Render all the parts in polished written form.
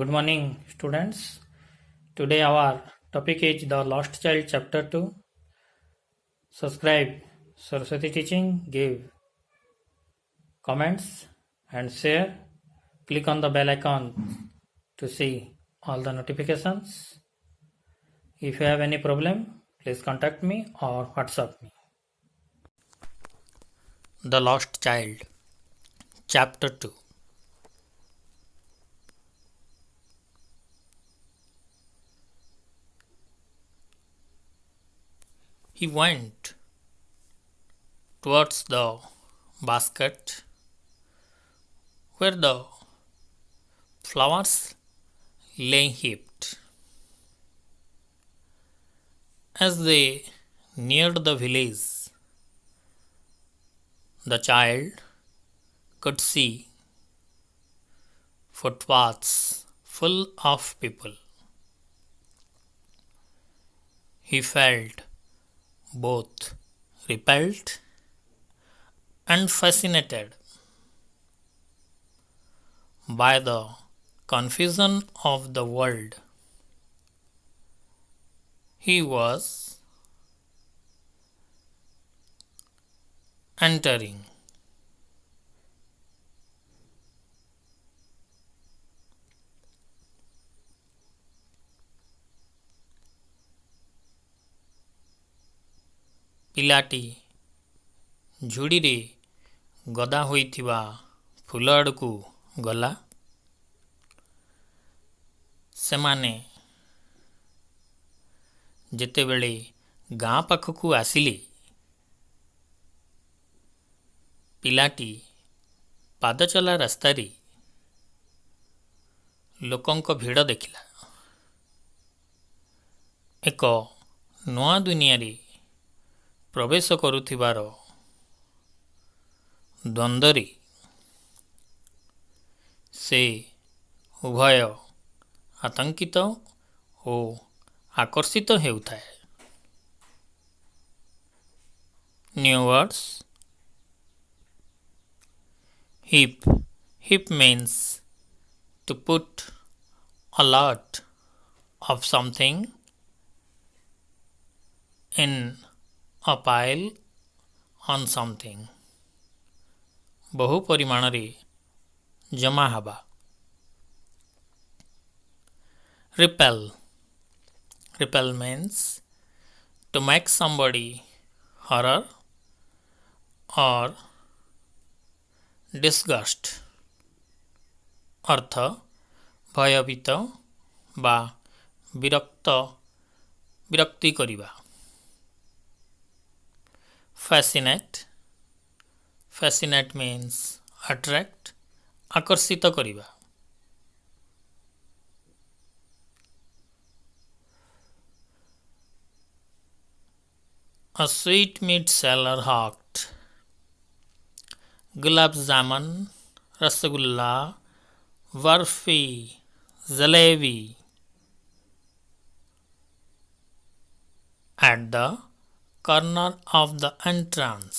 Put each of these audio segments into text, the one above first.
Good morning, students. Today our topic is The Lost Child, Chapter 2. Subscribe Saraswati Teaching, give comments and share. Click on the bell icon to see all the notifications. If you have any problem, please contact me or WhatsApp me. The Lost Child, Chapter 2. He went towards the basket where the flowers lay heaped. As they neared the village, the child could see footpaths full of people. He felt both repelled and fascinated by the confusion of the world he was entering. ପିଲାଟି ଝୁଡ଼ିରେ ଗଦା ହୋଇଥିବା ଫୁଲ ଆଡ଼କୁ ଗଲା। ସେମାନେ ଯେତେବେଳେ ଗାଁ ପାଖକୁ ଆସିଲେ, ପିଲାଟି ପାଦଚଲା ରାସ୍ତାରେ ଲୋକଙ୍କ ଭିଡ଼ ଦେଖିଲା। ଏକ ନୂଆ ଦୁନିଆରେ ପ୍ରବେଶ କରୁଥିବାର ଦ୍ୱନ୍ଦ୍ୱରେ ସେ ଉଭୟ ଆତଙ୍କିତ ଓ ଆକର୍ଷିତ ହେଉଥାଏ। New words. Heap. Heap means to put a lot of something in a pile on something. ବହୁ ପରିମାଣରେ ଜମା ହେବା। Repel. Repel means to make somebody horror or disgust. ଅର୍ଥ ଭୟଭୀତ ବା ବିରକ୍ତି କରିବା। Fascinate. Fascinate means attract, ଆକର୍ଷିତ କରିବା। A sweetmeat seller hawked gulab jamun, rasgulla, barfi, jalebi at the corner of the entrance.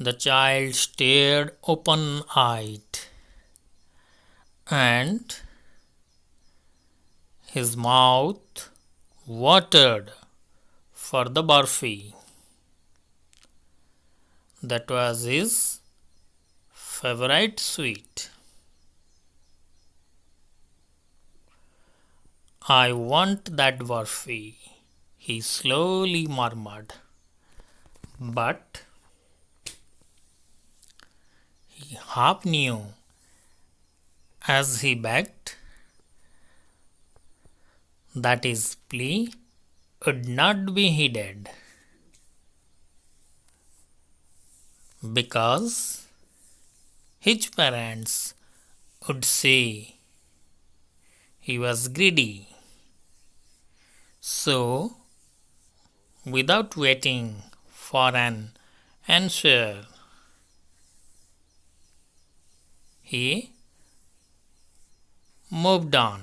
The child stared open-eyed, and his mouth watered for the barfi. That was his favorite sweet. I want that barfi, he slowly murmured. But he half knew as he begged that his plea would not be heeded, because his parents would say he was greedy. So, without waiting for an answer, he moved on.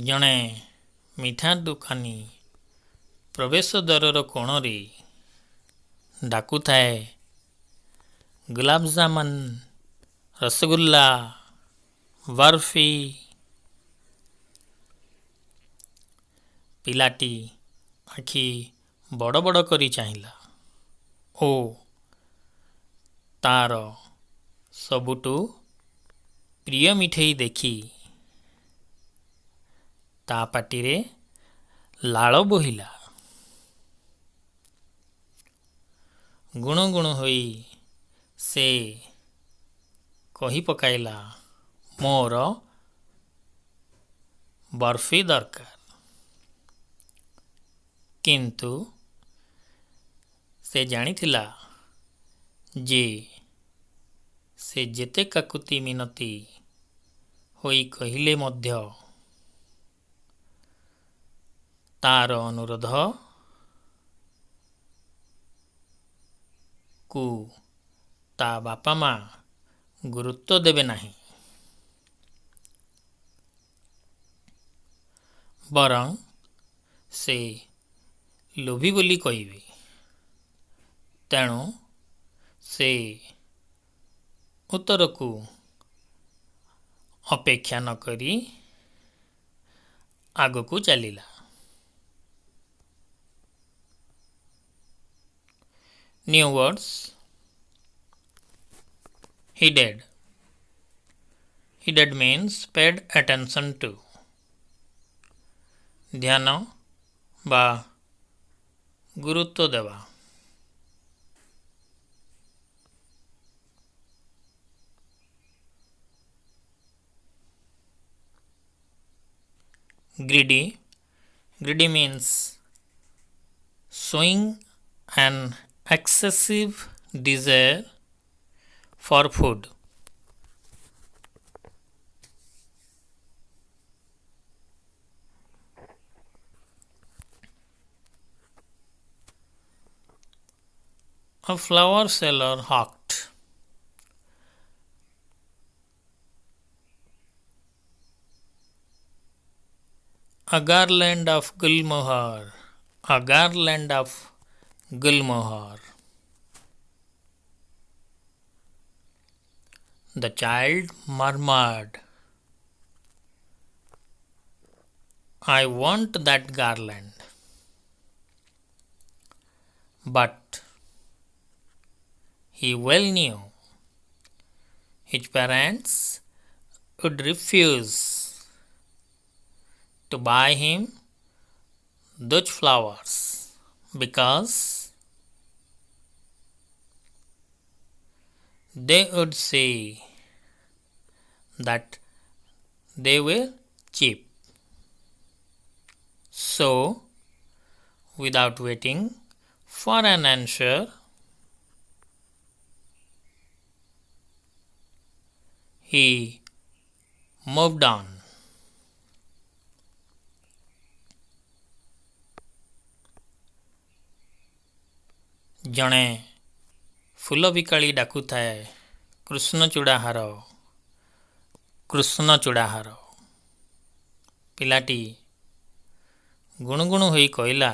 ଜଣେ ମିଠା ଦୋକାନୀ ପ୍ରବେଶ ଦ୍ୱାରର କୋଣରେ ଡାକୁଥାଏ, ଗୁଲାବଜାମୁନ, ରସଗୋଲା, ବର୍ଫି। ପିଲାଟି ଆଖି ବଡ଼ ବଡ଼ କରି ଚାହିଁଲା ଓ ତାର ସବୁଠୁ ପ୍ରିୟ ମିଠେଇ ଦେଖି ତା ପାଟିରେ ଲାଳ ବୋହିଲା। ଗୁଣୁ ଗୁଣୁ ହୋଇ ସେ କହି ପକାଇଲା, ମୋର ବର୍ଫି ଦରକାର। କିନ୍ତୁ ସେ ଜାଣିଥିଲା ଯେ ସେ ଯେତେ କାକୁତି ମିନତି ହୋଇ କହିଲେ ମଧ୍ୟ ତାର ଅନୁରୋଧ କୁ ତା ବାପା ମା ଗୁରୁତ୍ୱ ଦେବେ ନାହିଁ। ବରଂ ସେ ଲୋଭୀ ବୋଲି କହିବେ। ତେଣୁ ସେ ଉତ୍ତରକୁ ଅପେକ୍ଷା ନ କରି ଆଗକୁ ଚାଲିଲା। New words. Heeded. Heeded means paid attention to. ଧ୍ୟାନ ବା ଗୁରୁତ୍ୱ ଦେବା। Greedy. Greedy means showing an excessive desire for food. A flower seller hawked a garland of gulmohar, a garland of gulmohar. The child murmured, I want that garland. But he well knew his parents would refuse to buy him those flowers because they would say that they were cheap. So, without waiting for an answer, he moved on. ଜଣେ ଫୁଲ ବିକାଳି ଡାକୁଥାଏ, କୃଷ୍ଣଚୂଡ଼ାହାର, କୃଷ୍ଣଚୂଡ଼ାହାର। ପିଲାଟି ଗୁଣୁଗୁଣୁ ହୋଇ କହିଲା,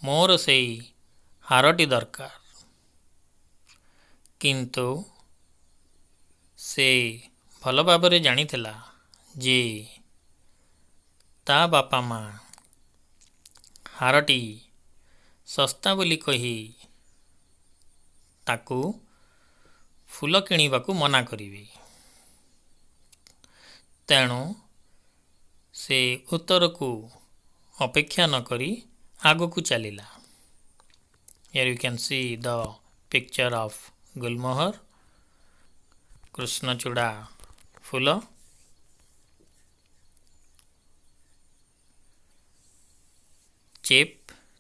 ମୋର ସେଇ ହାରଟି ଦରକାର। କିନ୍ତୁ ସେ ଭଲ ଭାବରେ ଜାଣିଥିଲା ଯେ ତା ବାପା ମା ହାରଟି ଶସ୍ତା ବୋଲି କହି ତାକୁ ଫୁଲ କିଣିବାକୁ ମନା କରିବେ। ତେଣୁ ସେ ଉତ୍ତରକୁ ଅପେକ୍ଷା ନ କରି ଆଗକୁ ଚାଲିଲା। Here you can see the picture of Gulmohar, କୃଷ୍ଣଚୂଡ଼ା ଫୁଲ। Cheap.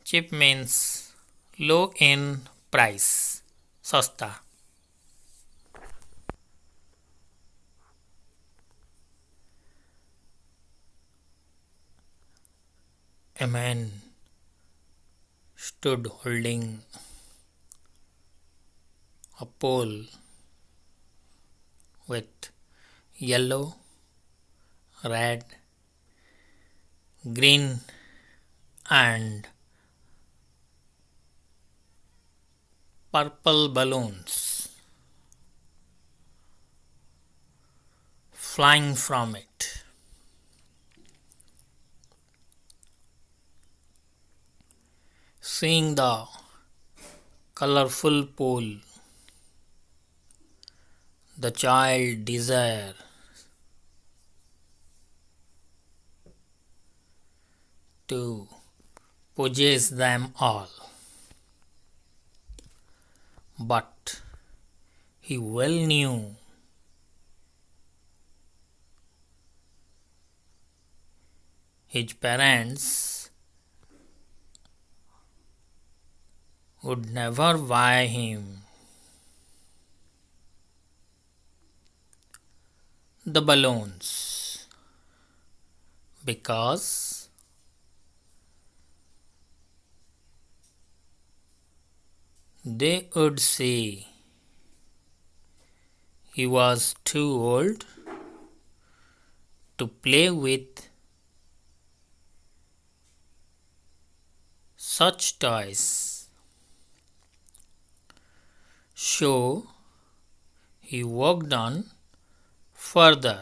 Cheap means low in price, सस्ता। A man stood holding a pole with yellow, red green and purple balloons flying from it. Seeing the colorful pool, the child desire to possess them all. But he well knew his parents would never buy him the balloons because they would say he was too old to play with such toys. So he walked on further.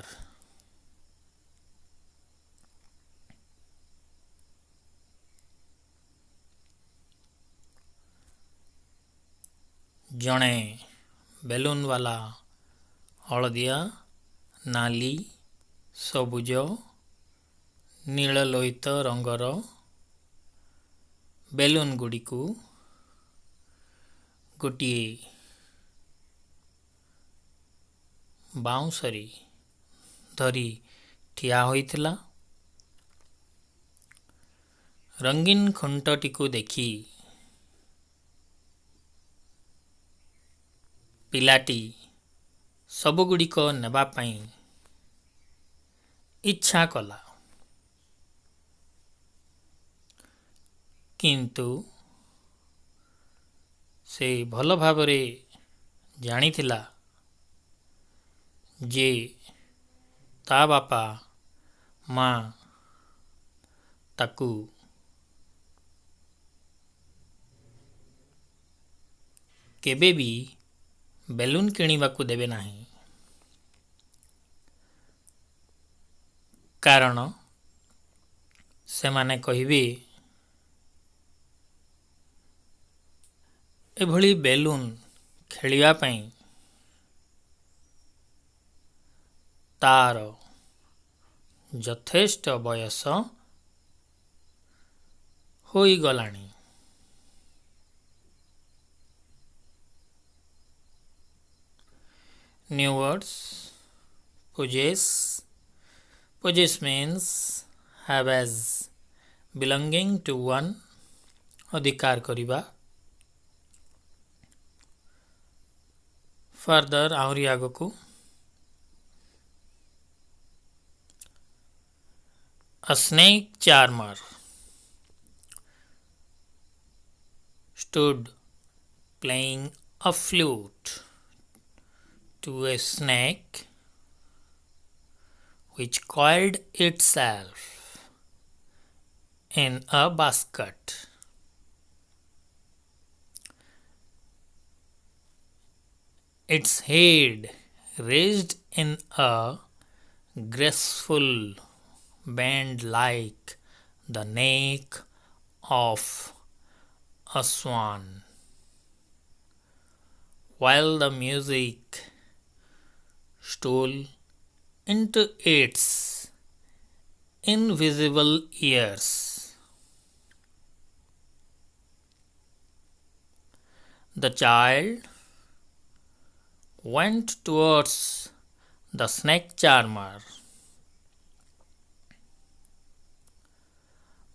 ଜଣେ balloon ବାଲା ହଳଦିଆ, ନାଲି, ସବୁଜ, ନୀଳ ଲୋହିତ ରଙ୍ଗର balloon ଗୁଡ଼ିକୁ ଗୋଟିଏ ବାଉଁଶରେ ଧରି ଠିଆ ହୋଇଥିଲା। ରଙ୍ଗୀନ ଖୁଣ୍ଟଟିକୁ ଦେଖି ପିଲାଟି ସବୁଗୁଡ଼ିକ ନେବା ପାଇଁ ଇଚ୍ଛା କଲା। କିନ୍ତୁ ସେ ଭଲ ଭାବରେ ଜାଣିଥିଲା ଯେ ତା ବାପା ମା ତାକୁ କେବେ ବି ବେଲୁନ୍ କିଣିବାକୁ ଦେବେ ନାହିଁ। କାରଣ ସେମାନେ କହିବେ ଏଭଳି ବେଲୁନ୍ ଖେଳିବା ପାଇଁ ତାର ଯଥେଷ୍ଟ ବୟସ ହୋଇଗଲାଣି। New words: possess. Possess means have as belonging to one. ଅଧିକାର କରିବା। Further ଆହୁରି ଆଗକୁ a snake charmer stood playing a flute to a snake which coiled itself in a basket. Its head raised in a graceful bend like the neck of a swan, while the music stole into its invisible ears. The child went towards the snake charmer,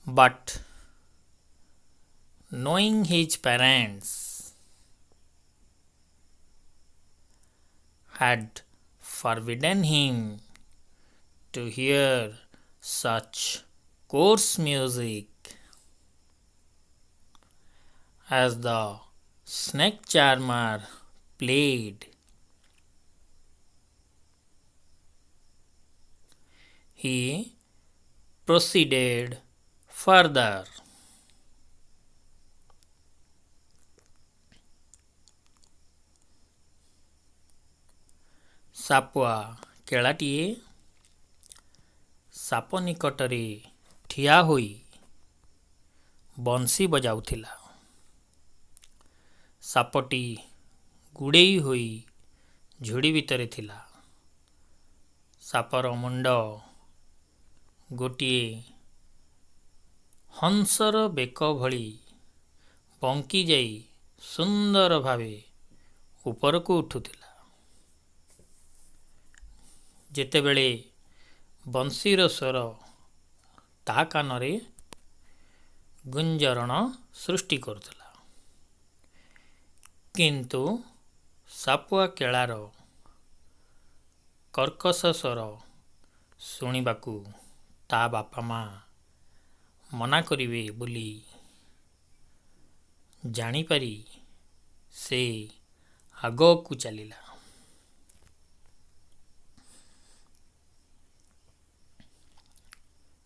but knowing his parents had forbidden him to hear such coarse music, as the snake charmer played, he proceeded further. Sapua କେଳାଟିଏ ସାପ ନିକଟରେ ଠିଆ ହୋଇ ବଂଶୀ ବଜାଉଥିଲା। ସାପଟି ଗୁଡ଼େଇ ହୋଇ ଝୁଡ଼ି ଭିତରେ ଥିଲା। ସାପର ମୁଣ୍ଡ ଗୋଟିଏ ହଂସର ବେକ ଭଳି ବଙ୍କି ଯାଇ ସୁନ୍ଦର ଭାବେ ଉପରକୁ ଉଠୁଥିଲା। ଯେତେବେଳେ ବଂଶୀର ସ୍ୱର ତା କାନରେ ଗୁଞ୍ଜରଣ ସୃଷ୍ଟି କରୁଥିଲା, କିନ୍ତୁ ସାପୁଆ କେଳାର କର୍କଶ ସ୍ୱର ଶୁଣିବାକୁ ତା ବାପା ମା ମନା କରିବେ ବୋଲି ଜାଣିପାରି ସେ ଆଗକୁ ଚାଲିଲା।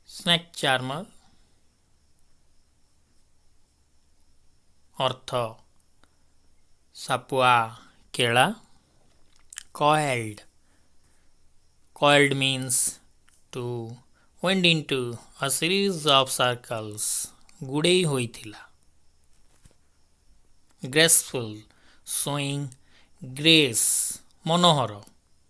ସ୍ନେକ୍ ଚାର୍ମର ଅର୍ଥ ସାପୁଆ କେଳା। Coiled means to went into a series of circles. ଗୁଡ଼େଇ ହୋଇଥିଲା। Graceful, showing grace, ମନୋହର।